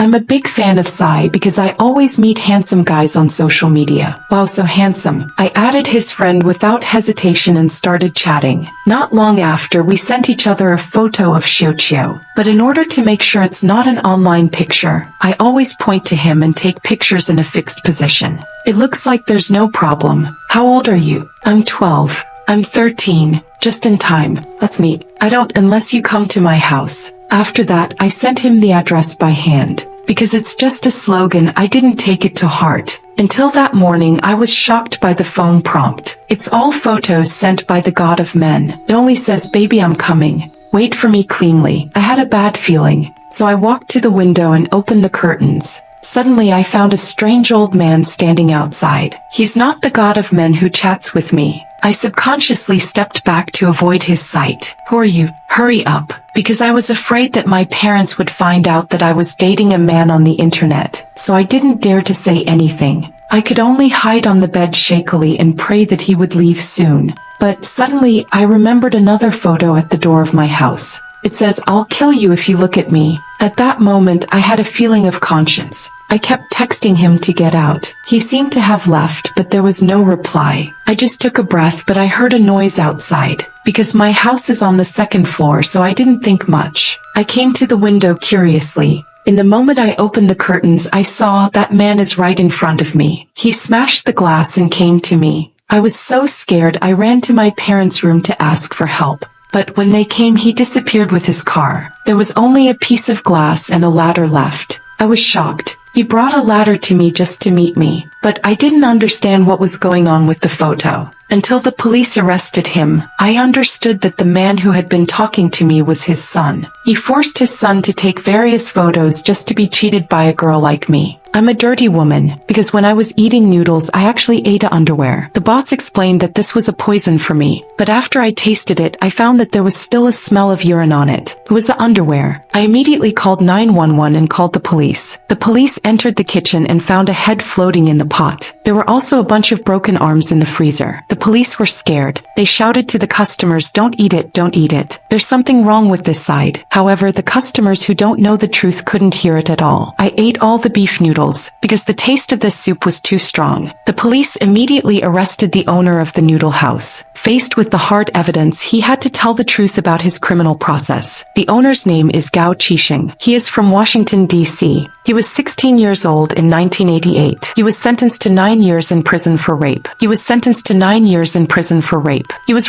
I'm a big fan of Psy because I always meet handsome guys on social media. Wow, so handsome. I added his friend without hesitation and started chatting. Not long after, we sent each other a photo of 𝐂𝐤. But in order to make sure it's not an online picture, I always point to him and take pictures in a fixed position. It looks like there's no problem. How old are you? I'm 12. I'm 13. Just in time. Let's meet. I don't unless you come to my house. After that, I sent him the address by hand. Because it's just a slogan, I didn't take it to heart. Until that morning, I was shocked by the phone prompt. It's all photos sent by the god of men. It only says, "Baby, I'm coming. Wait for me cleanly." I had a bad feeling, so I walked to the window and opened the curtains. Suddenly I found a strange old man standing outside. He's not the god of men who chats with me. I subconsciously stepped back to avoid his sight. "Who are you? Hurry up." Because I was afraid that my parents would find out that I was dating a man on the internet, so I didn't dare to say anything. I could only hide on the bed shakily and pray that he would leave soon. But suddenly I remembered another photo at the door of my house. It says, "I'll kill you if you look at me." At that moment I had a feeling of conscience. I kept texting him to get out. He seemed to have left, but there was no reply. I just took a breath, but I heard a noise outside. Because my house is on the second floor, so I didn't think much. I came to the window curiously. In the moment I opened the curtains, I saw that man is right in front of me. He smashed the glass and came to me. I was so scared I ran to my parents' room to ask for help. But when they came, he disappeared with his car. There was only a piece of glass and a ladder left. I was shocked. He brought a ladder to me just to meet me, but I didn't understand what was going on with the photo. Until the police arrested him, I understood that the man who had been talking to me was his son. He forced his son to take various photos just to be cheated by a girl like me. I'm a dirty woman, because when I was eating noodles I actually ate a underwear. The boss explained that this was a poison for me, but after I tasted it I found that there was still a smell of urine on it. It was the underwear. I immediately called 911 and called the police. The police entered the kitchen and found a head floating in the pot. There were also a bunch of broken arms in the freezer. The police were scared. They shouted to the customers, "Don't eat it, don't eat it. There's something wrong with this side." However, the customers who don't know the truth couldn't hear it at all. I ate all the beef noodles because the taste of this soup was too strong. The police immediately arrested the owner of the noodle house. Faced with the hard evidence, he had to tell the truth about his criminal process. The owner's name is 𝐸𝐸. He is from Washington, D.C. He was 16 years old in 1988. He was sentenced to 9 years in prison for rape. He was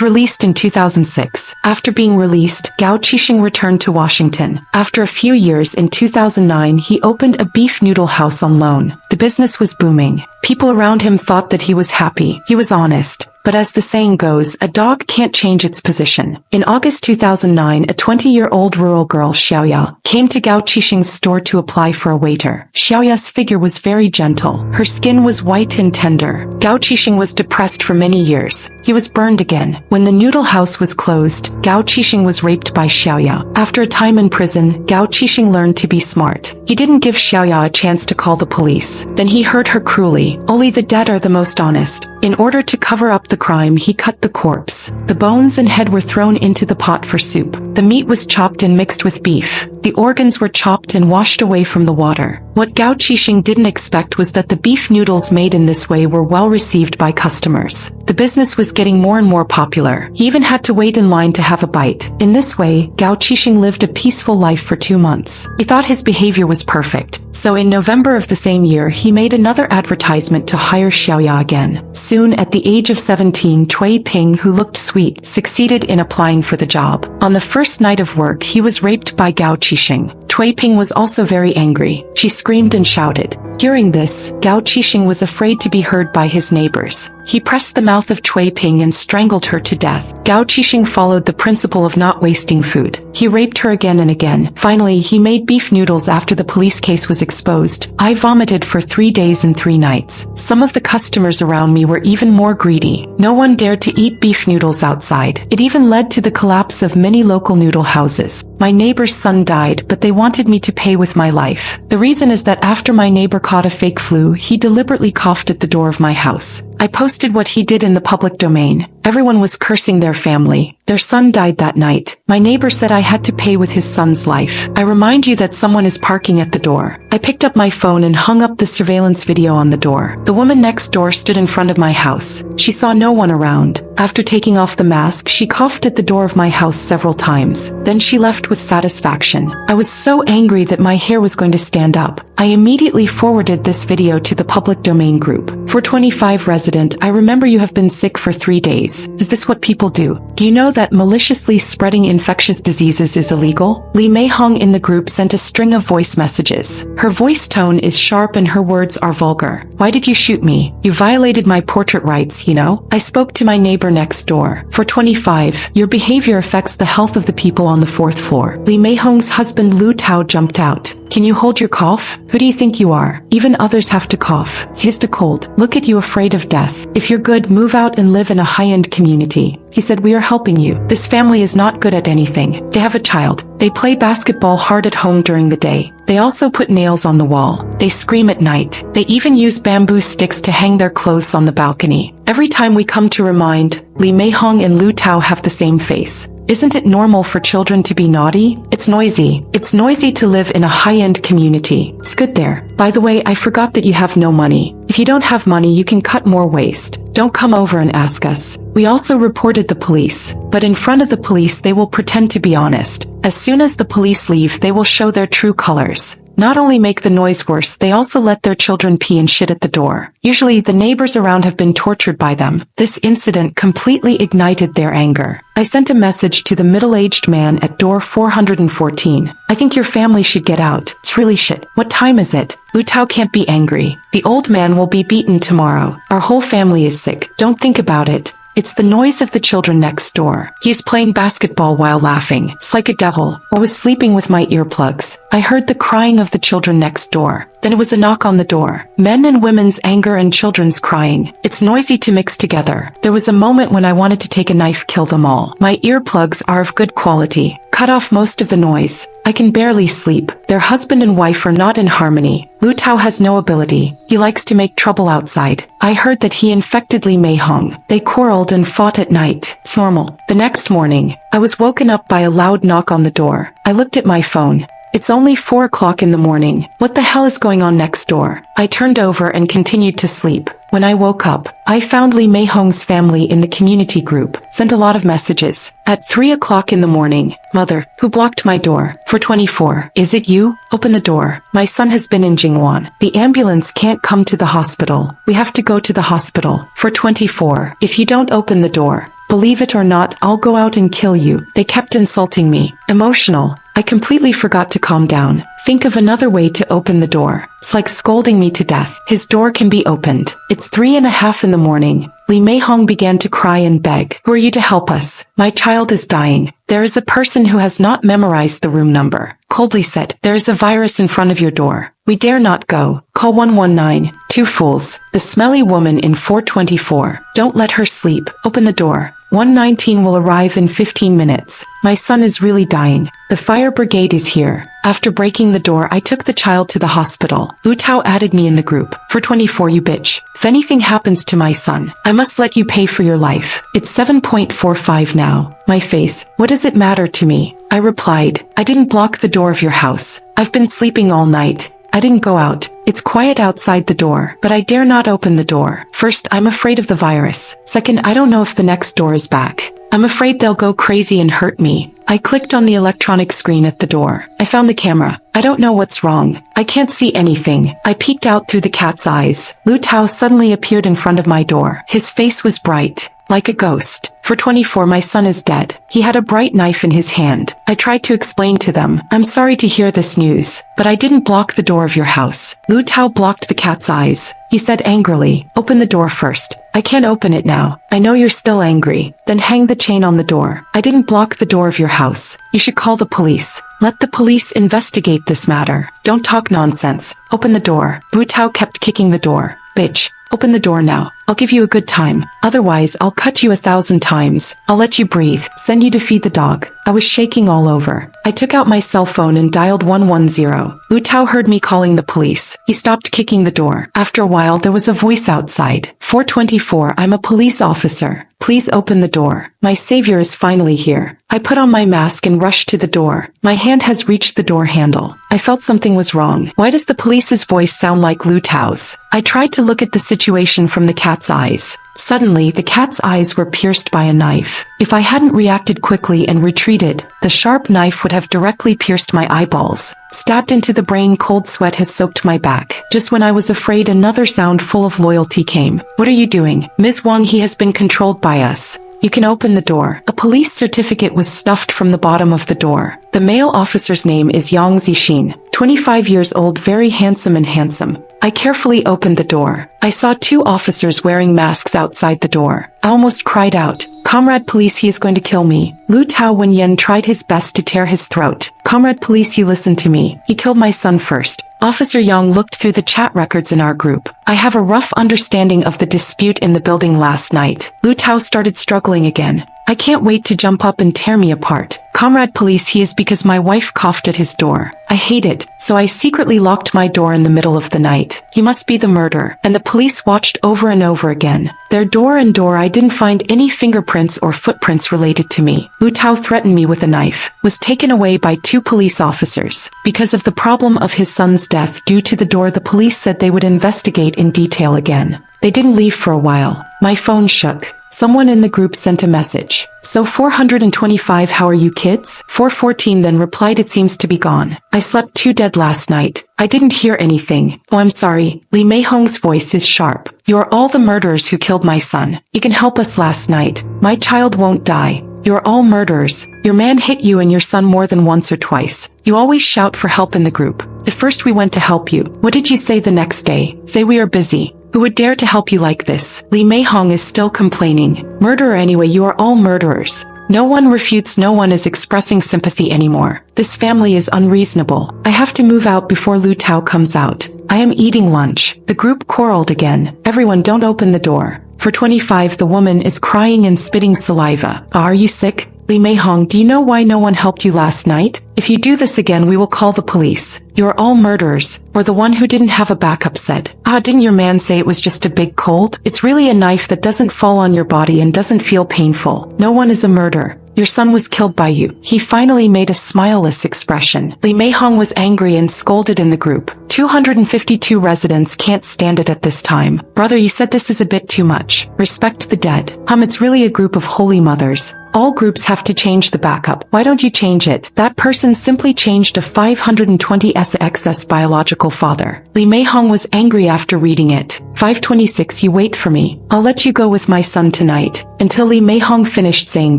released in 2006. After being released, 𝐸𝐸 returned to Washington. After a few years, in 2009, he opened a beef noodle house on loan. The business was booming. People around him thought that he was happy. He was honest. But as the saying goes, a dog can't change its position. In August 2009, a 20-year-old rural girl, 𝐸𝐤, came to 𝐸𝐸's store to apply for a waiter. 𝐸𝐤's figure was very gentle. Her skin was white and tender. 𝐸𝐸 was depressed for many years. He was burned again. When the noodle house was closed, 𝐸𝐸 was raped by 𝐸𝐤. After a time in prison, 𝐸𝐸 learned to be smart. He didn't give 𝐸𝐤 a chance to call the police. Then he hurt her cruelly. Only the dead are the most honest. In order to cover up the crime, he cut the corpse. The bones and head were thrown into the pot for soup. The meat was chopped and mixed with beef. The organs were chopped and washed away from the water. What 𝐸𝐸 didn't expect was that the beef noodles made in this way were well received by customers. The business was getting more and more popular. He even had to wait in line to have a bite. In this way, 𝐸𝐸 lived a peaceful life for 2 months. He thought his behavior was perfect. So in November of the same year, he made another advertisement to hire 𝐸𝐤 again. Soon, at the age of 17, 𝐸𝐸, who looked sweet, succeeded in applying for the job. On the first night of work, he was raped by 𝐸𝐸. 𝐸𝐸 was also very angry. She screamed and shouted. Hearing this, 𝐸𝐸 was afraid to be heard by his neighbors. He pressed the mouth of 𝐸𝐸 and strangled her to death. 𝐸𝐸 followed the principle of not wasting food. He raped her again and again. Finally, he made beef noodles after the police case was exposed. I vomited for 3 days and 3 nights. Some of the customers around me were even more greedy. No one dared to eat beef noodles outside. It even led to the collapse of many local noodle houses. My neighbor's son died, but they wanted me to pay with my life. The reason is that after my neighbor caught a fake flu, he deliberately coughed at the door of my house. I posted what he did in the public domain. Everyone was cursing their family. Their son died that night. My neighbor said I had to pay with his son's life. I remind you that someone is parking at the door. I picked up my phone and hung up the surveillance video on the door. The woman next door stood in front of my house. She saw no one around. After taking off the mask, she coughed at the door of my house several times. Then she left with satisfaction. I was so angry that my hair was going to stand up. I immediately forwarded this video to the public domain group. 425 resident, I remember you have been sick for 3 days. Is this what people do? Do you know that maliciously spreading infectious diseases is illegal? 𝐸𝐵𝐿 in the group sent a string of voice messages. Her voice tone is sharp and her words are vulgar. Why did you shoot me? You violated my portrait rights, you know? I spoke to my neighbor next door. 425, your behavior affects the health of the people on the 4th floor. 𝐸𝐵𝐿's husband Lu Tao jumped out. Can you hold your cough? Who do you think you are? Even others have to cough. It's just a cold. Look at you, afraid of death. If you're good, move out and live in a high-end community. He said, we are helping you. This family is not good at anything. They have a child. They play basketball hard at home during the day. They also put nails on the wall. They scream at night. They even use bamboo sticks to hang their clothes on the balcony. Every time we come to remind, 𝐸𝐵𝐿 and Lu Tao have the same face. Isn't it normal for children to be naughty? It's noisy. It's noisy to live in a high-end community. It's good there. By the way, I forgot that you have no money. If you don't have money, you can cut more waste. Don't come over and ask us. We also reported the police, but in front of the police they will pretend to be honest. As soon as the police leave, they will show their true colors. Not only make the noise worse, they also let their children pee and shit at the door. Usually the neighbors around have been tortured by them. This incident completely ignited their anger. I sent a message to the middle-aged man at door 414. I think your family should get out. It's really shit. What time is it? Lu Tao can't be angry. The old man will be beaten tomorrow. Our whole family is sick. Don't think about it. It's the noise of the children next door. He is playing basketball while laughing. It's like a devil. I was sleeping with my earplugs. I heard the crying of the children next door. Then it was a knock on the door. Men and women's anger and children's crying. It's noisy to mix together. There was a moment when I wanted to take a knife, kill them all. My earplugs are of good quality. Cut off most of the noise. I can barely sleep. Their husband and wife are not in harmony. Lu Tao has no ability. He likes to make trouble outside. I heard that he infected 𝐸𝐵𝐿. They quarreled and fought at night. It's normal. The next morning, I was woken up by a loud knock on the door. I looked at my phone. It's only 4 o'clock in the morning. What the hell is going on next door? I turned over and continued to sleep. When I woke up, I found 𝐸𝐵𝐿's family in the community group, sent a lot of messages. At 3 o'clock in the morning, mother, who blocked my door? 424, is it you? Open the door. My son has been in Jingwan. The ambulance can't come to the hospital. We have to go to the hospital. 424, if you don't open the door, believe it or not, I'll go out and kill you. They kept insulting me. Emotional. I completely forgot to calm down. Think of another way to open the door. It's like scolding me to death. His door can be opened. It's 3:30 in the morning. 𝐸𝐵𝐿 began to cry and beg. Who are you to help us? My child is dying. There is a person who has not memorized the room number. Coldly said, there is a virus in front of your door. We dare not go. Call 119. Two fools. The smelly woman in 424. Don't let her sleep. Open the door. 119 will arrive in 15 minutes. My son is really dying. The fire brigade is here. After breaking the door, I took the child to the hospital. Lu Tao added me in the group. 424, you bitch. If anything happens to my son, I must let you pay for your life. It's 7.45 now. My face. What does it matter to me? I replied, I didn't block the door of your house. I've been sleeping all night. I didn't go out. It's quiet outside the door, but I dare not open the door. First, I'm afraid of the virus. Second, I don't know if the next door is back. I'm afraid they'll go crazy and hurt me. I clicked on the electronic screen at the door. I found the camera. I don't know what's wrong. I can't see anything. I peeked out through the cat's eyes. Lu Tao suddenly appeared in front of my door. His face was bright, like a ghost. 424, my son is dead. He had a bright knife in his hand. I tried to explain to them, I'm sorry to hear this news, but I didn't block the door of your house. Lu Tao blocked the cat's eyes. He said angrily, open the door first. I can't open it now. I know you're still angry. Then hang the chain on the door. I didn't block the door of your house. You should call the police. Let the police investigate this matter. Don't talk nonsense. Open the door. Lu Tao kept kicking the door. Bitch. Open the door now. I'll give you a good time. Otherwise, I'll cut you 1,000 times. I'll let you breathe. Send you to feed the dog. I was shaking all over. I took out my cell phone and dialed 110. Lu Tao heard me calling the police. He stopped kicking the door. After a while, there was a voice outside. 424, I'm a police officer. Please open the door. My savior is finally here. I put on my mask and rushed to the door. My hand has reached the door handle. I felt something was wrong. Why does the police's voice sound like Lu Tao's? I tried to look at the situation from the cat's eyes. Suddenly, the cat's eyes were pierced by a knife. If I hadn't reacted quickly and retreated, the sharp knife would have directly pierced my eyeballs. Stabbed into the brain, cold sweat has soaked my back. Just when I was afraid, another sound full of loyalty came. What are you doing? Ms. Wang, he has been controlled by us. You can open the door. A police certificate was stuffed from the bottom of the door. The male officer's name is Yang Zixin, 25 years old, very handsome and handsome. I carefully opened the door. I saw 2 officers wearing masks outside the door. I almost cried out, "Comrade police, he is going to kill me." Lu Tao Wenyan tried his best to tear his throat. "Comrade police, you listen to me. He killed my son first." Officer Yang looked through the chat records in our group. I have a rough understanding of the dispute in the building last night. Lu Tao started struggling again. I can't wait to jump up and tear me apart. "Comrade police, he is because my wife coughed at his door. I hate it, so I secretly locked my door in the middle of the night. He must be the murderer." And the police watched over and over again. Their door and door, I didn't find any fingerprints or footprints related to me. Lu Tao threatened me with a knife, was taken away by 2 police officers. Because of the problem of his son's death due to the door, the police said they would investigate in detail again. They didn't leave for a while. My phone shook. Someone in the group sent a message. "So 425, how are you kids?" 414 then replied, "It seems to be gone. I slept too dead last night. I didn't hear anything." "Oh, I'm sorry." Li Meihong's voice is sharp. "You're all the murderers who killed my son. You can help us last night. My child won't die. You're all murderers. Your man hit you and your son more than once or twice. You always shout for help in the group. At first we went to help you. What did you say the next day? Say we are busy. Who would dare to help you like this?" Li Meihong is still complaining. "Murderer anyway, you are all murderers." No one refutes, no one is expressing sympathy anymore. This family is unreasonable. I have to move out before Lu Tao comes out. I am eating lunch. The group quarreled again. "Everyone, don't open the door." For 25, the woman is crying and spitting saliva. "Are you sick?" Li Meihong, "Do you know why no one helped you last night? If you do this again, we will call the police. You're all murderers." Or the one who didn't have a backup said, "Didn't your man say it was just a big cold? It's really a knife that doesn't fall on your body and doesn't feel painful. No one is a murderer. Your son was killed by you." He finally made a smileless expression. Li Meihong was angry and scolded in the group. 252 residents can't stand it at this time. "Brother, you said this is a bit too much. Respect the dead." It's really a group of holy mothers. All groups have to change the backup. Why don't you change it? That person simply changed a 520 XS biological father. Li Meihong was angry after reading it. 526, you wait for me. I'll let you go with my son tonight. Until Li Meihong finished saying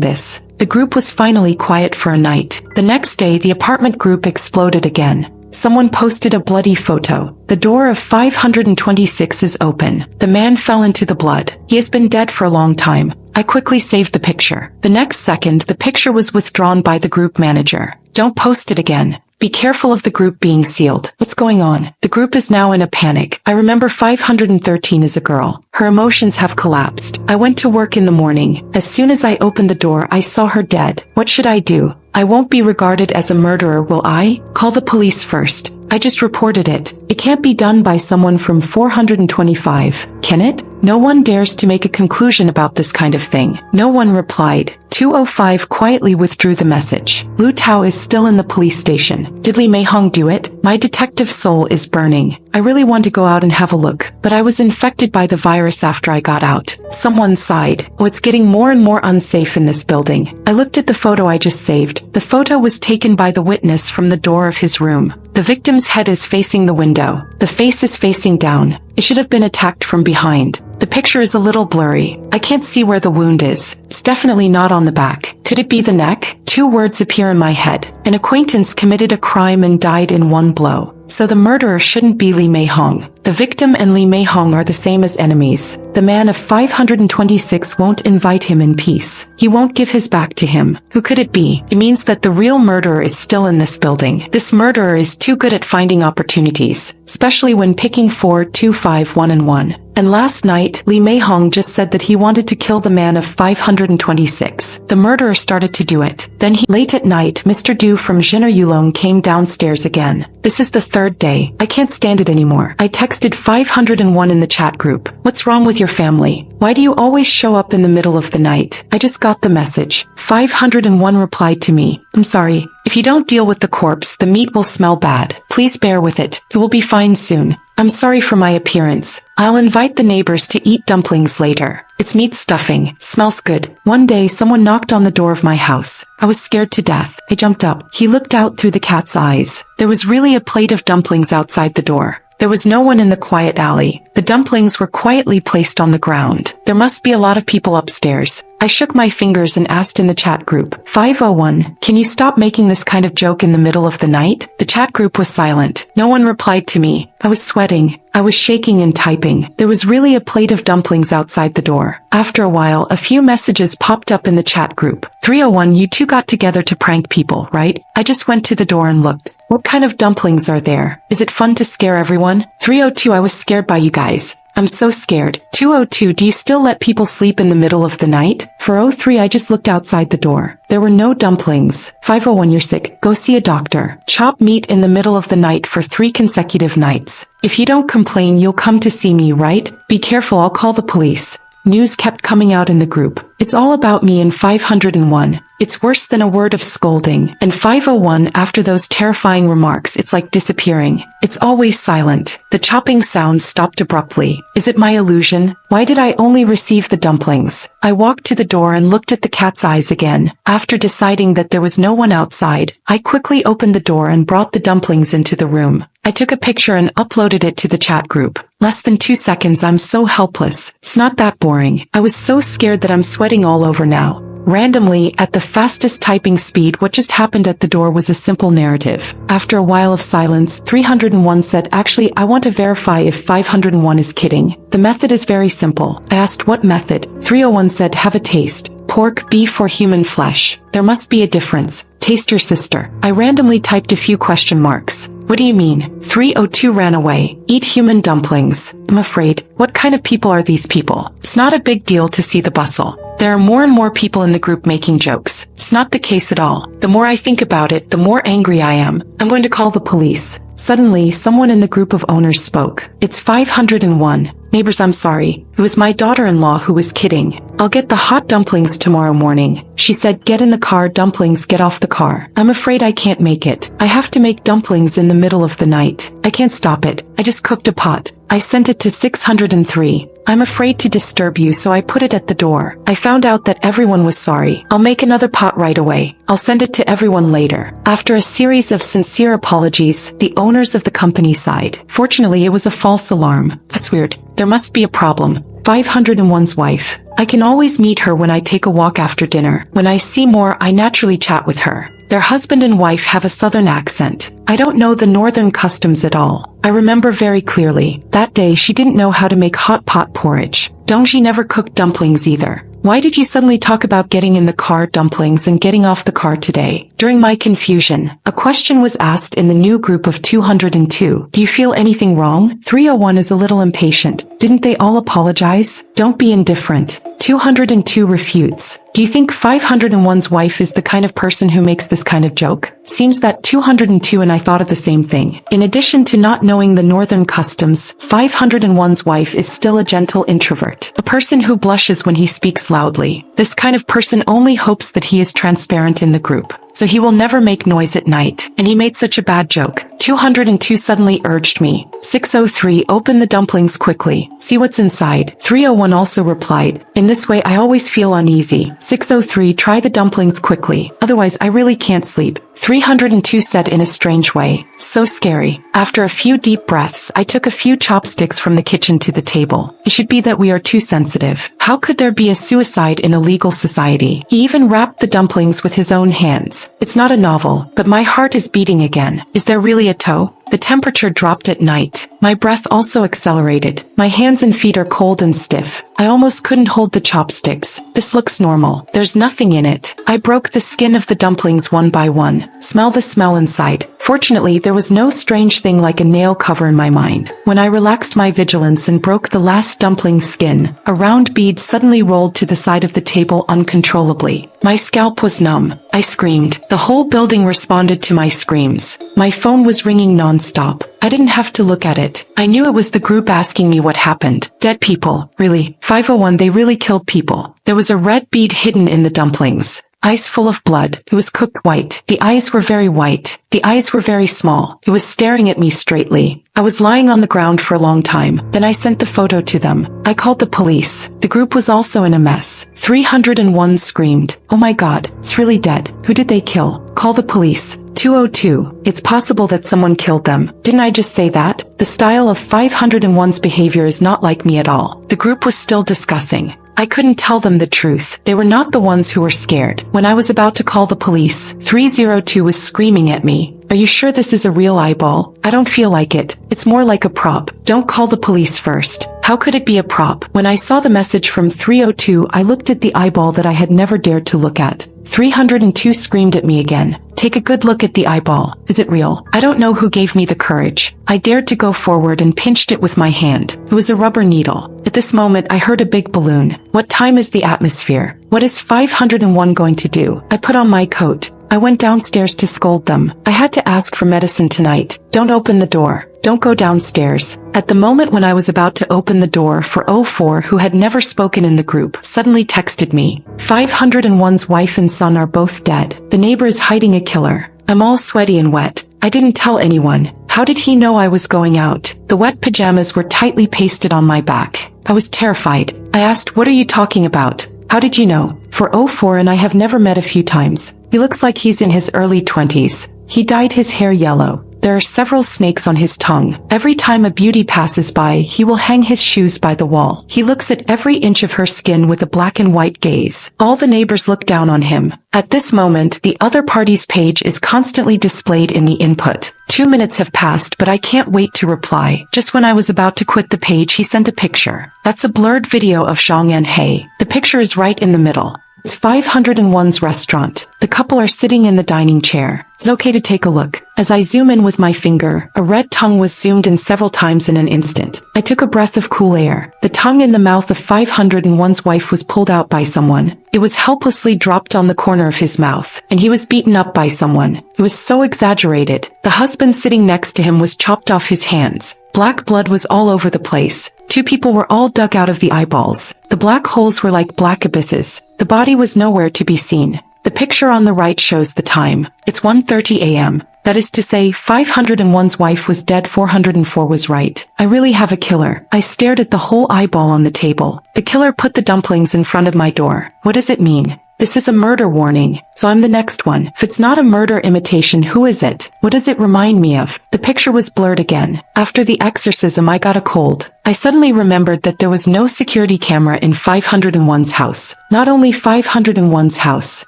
this, the group was finally quiet for a night. The next day, the apartment group exploded again. Someone posted a bloody photo. The door of 526 is open. The man fell into the blood. He has been dead for a long time. I quickly saved the picture. The next second, the picture was withdrawn by the group manager. "Don't post it again. Be careful of the group being sealed." What's going on? The group is now in a panic. I remember 513 is a girl. Her emotions have collapsed. I went to work in the morning. As soon as I opened the door, I saw her dead. What should I do? I won't be regarded as a murderer, will I? Call the police first. I just reported it. It can't be done by someone from 425, can it? No one dares to make a conclusion about this kind of thing. No one replied. 205 quietly withdrew the message. Lu Tao is still in the police station. Did Li Meihong do it? My detective soul is burning. I really want to go out and have a look, but I was infected by the virus after I got out. Someone sighed. "Oh, it's getting more and more unsafe in this building." I looked at the photo I just saved. The photo was taken by the witness from the door of his room. The victim's head is facing the window. The face is facing down. It should have been attacked from behind. The picture is a little blurry. I can't see where the wound is. It's definitely not on the back. Could it be the neck? 2 words appear in my head. An acquaintance committed a crime and died in one blow. So the murderer shouldn't be Li Meihong. The victim and 𝐸𝐵𝐿 are the same as enemies. The man of 526 won't invite him in peace. He won't give his back to him. Who could it be? It means that the real murderer is still in this building. This murderer is too good at finding opportunities, especially when picking 4, 2, 5, 1 and 1. And last night, 𝐸𝐵𝐿 just said that he wanted to kill the man of 526. The murderer started to do it. Then late at night, Mr. Du from 𝐸𝐬 came downstairs again. This is the third day. I can't stand it anymore. I texted 501 in the chat group. What's wrong with your family? Why do you always show up in the middle of the night? I just got the message. 501 replied to me, I'm sorry. If you don't deal with the corpse, the meat will smell bad. Please bear with it. It will be fine soon. I'm sorry for my appearance. I'll invite the neighbors to eat dumplings later. It's meat stuffing. Smells good. One day someone knocked on the door of my house. I was scared to death. I jumped up. He looked out through the cat's eyes. There was really a plate of dumplings outside the door. There was no one in the quiet alley. The dumplings were quietly placed on the ground. There must be a lot of people upstairs. I shook my fingers and asked in the chat group, 501, can you stop making this kind of joke in the middle of the night? The chat group was silent. No one replied to me. I was sweating. I was shaking and typing. There was really a plate of dumplings outside the door. After a while, a few messages popped up in the chat group. 301, you two got together to prank people, right? I just went to the door and looked. What kind of dumplings are there? Is it fun to scare everyone? 302, I was scared by you guys. I'm so scared. 202, do you still let people sleep in the middle of the night? 403, I just looked outside the door. There were no dumplings. 501, you're sick. Go see a doctor. Chop meat in the middle of the night for 3 consecutive nights. If you don't complain, you'll come to see me, right? Be careful, I'll call the police. News kept coming out in the group. It's all about me and 501. It's worse than a word of scolding. And 501, after those terrifying remarks, it's like disappearing. It's always silent. The chopping sound stopped abruptly. Is it my illusion? Why did I only receive the dumplings? I walked to the door and looked at the cat's eyes again. After deciding that there was no one outside, I quickly opened the door and brought the dumplings into the room. I took a picture and uploaded it to the chat group. Less than 2 seconds, I'm so helpless. It's not that boring. I was so scared that I'm sweating all over now. Randomly, at the fastest typing speed, what just happened at the door was a simple narrative. After a while of silence, 301 said, actually, I want to verify if 501 is kidding. The method is very simple. I asked what method. 301 said, have a taste. Pork, beef or human flesh. There must be a difference. Taste your sister. I randomly typed a few question marks. What do you mean? 302 ran away. Eat human dumplings. I'm afraid. What kind of people are these people? It's not a big deal to see the bustle. There are more and more people in the group making jokes. It's not the case at all. The more I think about it, the more angry I am. I'm going to call the police. Suddenly, someone in the group of owners spoke. It's 501. Neighbors, I'm sorry. It was my daughter-in-law who was kidding. I'll get the hot dumplings tomorrow morning. She said, get in the car, dumplings, get off the car. I'm afraid I can't make it. I have to make dumplings in the middle of the night. I can't stop it. I just cooked a pot. I sent it to 603. I'm afraid to disturb you, so I put it at the door. I found out that everyone was sorry. I'll make another pot right away. I'll send it to everyone later. After a series of sincere apologies, the owners of the company sighed. Fortunately, it was a false alarm. That's weird. There must be a problem. 501's wife. I can always meet her when I take a walk after dinner. When I see more, I naturally chat with her. Their husband and wife have a southern accent. I don't know the northern customs at all. I remember very clearly. That day she didn't know how to make hot pot porridge. Dongji never cooked dumplings either. Why did you suddenly talk about getting in the car, dumplings, and getting off the car today? During my confusion, a question was asked in the new group of 202. Do you feel anything wrong? 301 is a little impatient. Didn't they all apologize? Don't be indifferent. 202 refutes. Do you think 501's wife is the kind of person who makes this kind of joke? Seems that 202 and I thought of the same thing. In addition to not knowing the northern customs, 501's wife is still a gentle introvert. A person who blushes when he speaks loudly. This kind of person only hopes that he is transparent in the group, so he will never make noise at night. And he made such a bad joke. 202 suddenly urged me. 603, open the dumplings quickly. See what's inside. 301 also replied. In this way I always feel uneasy. 603, try the dumplings quickly. Otherwise I really can't sleep. 302 said in a strange way. So scary. After a few deep breaths, I took a few chopsticks from the kitchen to the table. It should be that we are too sensitive. How could there be a suicide in a legal society? He even wrapped the dumplings with his own hands. It's not a novel, but my heart is beating again. Is there really a toe? The temperature dropped at night. My breath also accelerated. My hands and feet are cold and stiff. I almost couldn't hold the chopsticks. This looks normal. There's nothing in it. I broke the skin of the dumplings one by one. Smell the smell inside. Fortunately, there was no strange thing like a nail cover in my mind. When I relaxed my vigilance and broke the last dumpling's skin, a round bead suddenly rolled to the side of the table uncontrollably. My scalp was numb. I screamed. The whole building responded to my screams. My phone was ringing non-stop. I didn't have to look at it. I knew it was the group asking me what happened. Dead people. Really? 501, they really killed people. There was a red bead hidden in the dumplings. Eyes full of blood. It was cooked white. The eyes were very white. The eyes were very small. It was staring at me straightly. I was lying on the ground for a long time. Then I sent the photo to them. I called the police. The group was also in a mess. 301 screamed. Oh my God, it's really dead. Who did they kill? Call the police. 202. It's possible that someone killed them. Didn't I just say that? The style of 501's behavior is not like me at all. The group was still discussing. I couldn't tell them the truth. They were not the ones who were scared. When I was about to call the police, 302 was screaming at me. Are you sure this is a real eyeball? I don't feel like it. It's more like a prop. Don't call the police first. How could it be a prop? When I saw the message from 302, I looked at the eyeball that I had never dared to look at. 302 screamed at me again. Take a good look at the eyeball. Is it real? I don't know who gave me the courage. I dared to go forward and pinched it with my hand. It was a rubber needle. At this moment, I heard a big balloon. What time is the atmosphere? What is 501 going to do? I put on my coat. I went downstairs to scold them. I had to ask for medicine tonight. Don't open the door. Don't go downstairs. At the moment when I was about to open the door, 404, who had never spoken in the group, suddenly texted me. 501's wife and son are both dead. The neighbor is hiding a killer. I'm all sweaty and wet. I didn't tell anyone. How did he know I was going out? The wet pajamas were tightly pasted on my back. I was terrified. I asked, what are you talking about? How did you know? 404 and I have never met a few times. He looks like he's in his early 20s. He dyed his hair yellow. There are several snakes on his tongue. Every time a beauty passes by, he will hang his shoes by the wall. He looks at every inch of her skin with a black and white gaze. All the neighbors look down on him. At this moment, the other party's page is constantly displayed in the input. 2 minutes have passed, but I can't wait to reply. Just when I was about to quit the page, he sent a picture. That's a blurred video of Zhang and He. The picture is right in the middle. It's 501's restaurant. The couple are sitting in the dining chair. It's okay to take a look. As I zoom in with my finger, a red tongue was zoomed in several times in an instant. I took a breath of cool air. The tongue in the mouth of 501's wife was pulled out by someone. It was helplessly dropped on the corner of his mouth, and he was beaten up by someone. It was so exaggerated. The husband sitting next to him was chopped off his hands. Black blood was all over the place. 2 people were all dug out of the eyeballs. The black holes were like black abysses. The body was nowhere to be seen. The picture on the right shows the time. It's 1:30 a.m. That is to say, 501's wife was dead, 404 was right. I really have a killer. I stared at the whole eyeball on the table. The killer put the dumplings in front of my door. What does it mean? This is a murder warning, so I'm the next one. If it's not a murder imitation, who is it? What does it remind me of? The picture was blurred again. After the exorcism, I got a cold. I suddenly remembered that there was no security camera in 501's house. Not only 501's house,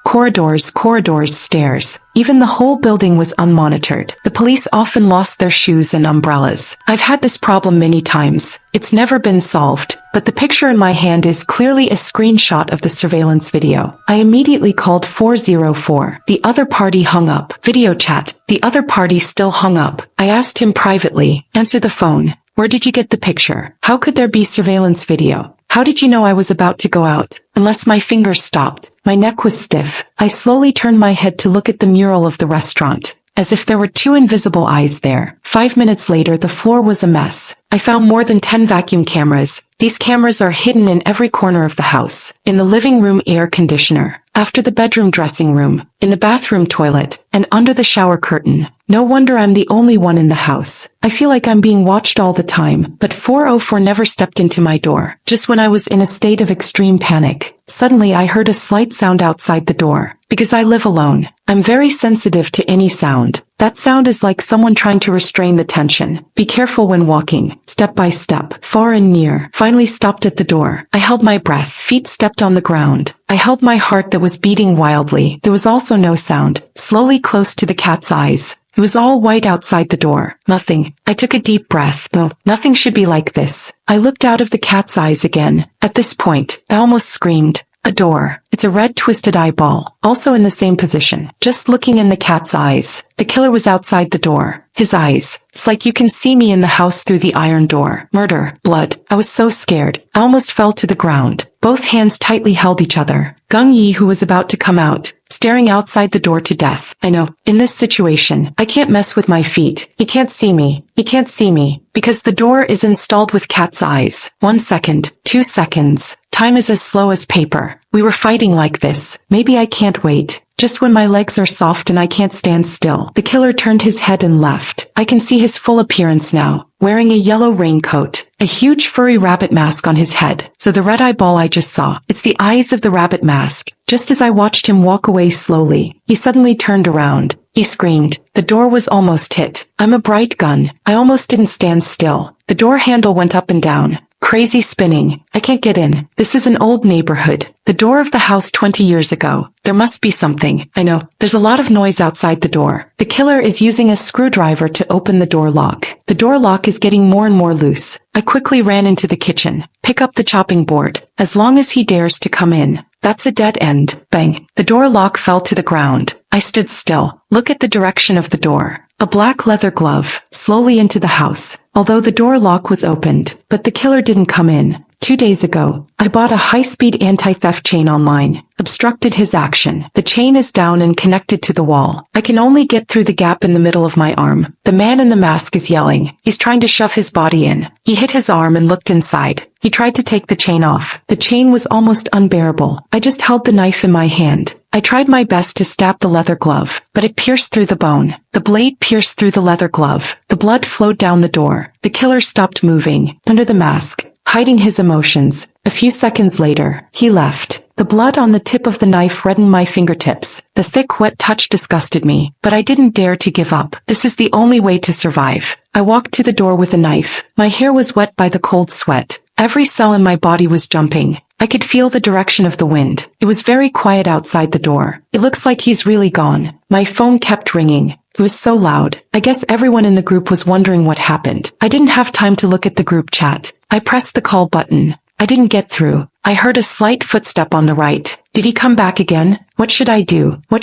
corridors, stairs. Even the whole building was unmonitored. The police often lost their shoes and umbrellas. I've had this problem many times. It's never been solved, but the picture in my hand is clearly a screenshot of the surveillance video. I immediately called 404. The other party hung up. Video chat. The other party still hung up. I asked him privately, answer the phone. Where did you get the picture? How could there be surveillance video? How did you know I was about to go out? Unless my fingers stopped. My neck was stiff. I slowly turned my head to look at the mural of the restaurant, as if there were 2 invisible eyes there. 5 minutes later, the floor was a mess. I found more than 10 vacuum cameras. These cameras are hidden in every corner of the house. In the living room air conditioner, after the bedroom dressing room, in the bathroom toilet, and under the shower curtain. No wonder I'm the only one in the house. I feel like I'm being watched all the time, but 404 never stepped into my door. Just when I was in a state of extreme panic, suddenly I heard a slight sound outside the door. Because I live alone, I'm very sensitive to any sound. That sound is like someone trying to restrain the tension. Be careful when walking, step by step, far and near. Finally stopped at the door. I held my breath. Feet stepped on the ground. I held my heart that was beating wildly. There was also no sound. Slowly close to the cat's eyes. It was all white outside the door. Nothing. I took a deep breath. No, nothing should be like this. I looked out of the cat's eyes again. At this point, I almost screamed. A door. It's a red twisted eyeball, also in the same position. Just looking in the cat's eyes. The killer was outside the door. His eyes. It's like you can see me in the house through the iron door. Murder. Blood. I was so scared. I almost fell to the ground. Both hands tightly held each other. Gung-Yi, who was about to come out, staring outside the door to death. I know, in this situation, I can't mess with my feet. He can't see me. He can't see me. Because the door is installed with cat's eyes. 1 second. 2 seconds. Time is as slow as paper. We were fighting like this. Maybe I can't wait. Just when my legs are soft and I can't stand still. The killer turned his head and left. I can see his full appearance now. Wearing a yellow raincoat. A huge furry rabbit mask on his head. So the red eyeball I just saw. It's the eyes of the rabbit mask. Just as I watched him walk away slowly, he suddenly turned around. He screamed. The door was almost hit. I'm a bright gun. I almost didn't stand still. The door handle went up and down. Crazy spinning. I can't get in. This is an old neighborhood. The door of the house 20 years ago. There must be something. I know. There's a lot of noise outside the door. The killer is using a screwdriver to open the door lock. The door lock is getting more and more loose. I quickly ran into the kitchen. Pick up the chopping board. As long as he dares to come in. That's a dead end. Bang. The door lock fell to the ground. I stood still. Look at the direction of the door. A black leather glove, slowly into the house. Although the door lock was opened, but the killer didn't come in. 2 days ago, I bought a high-speed anti-theft chain online. Obstructed his action. The chain is down and connected to the wall. I can only get through the gap in the middle of my arm. The man in the mask is yelling. He's trying to shove his body in. He hit his arm and looked inside. He tried to take the chain off. The chain was almost unbearable. I just held the knife in my hand. I tried my best to stab the leather glove, but it pierced through the bone. The blade pierced through the leather glove. The blood flowed down the door. The killer stopped moving, under the mask, hiding his emotions. A few seconds later, he left. The blood on the tip of the knife reddened my fingertips. The thick, wet touch disgusted me, but I didn't dare to give up. This is the only way to survive. I walked to the door with a knife. My hair was wet by the cold sweat. Every cell in my body was jumping. I could feel the direction of the wind. It was very quiet outside the door. It looks like he's really gone. My phone kept ringing. It was so loud. I guess everyone in the group was wondering what happened. I didn't have time to look at the group chat. I pressed the call button. I didn't get through. I heard a slight footstep on the right. Did he come back again? What should I do? What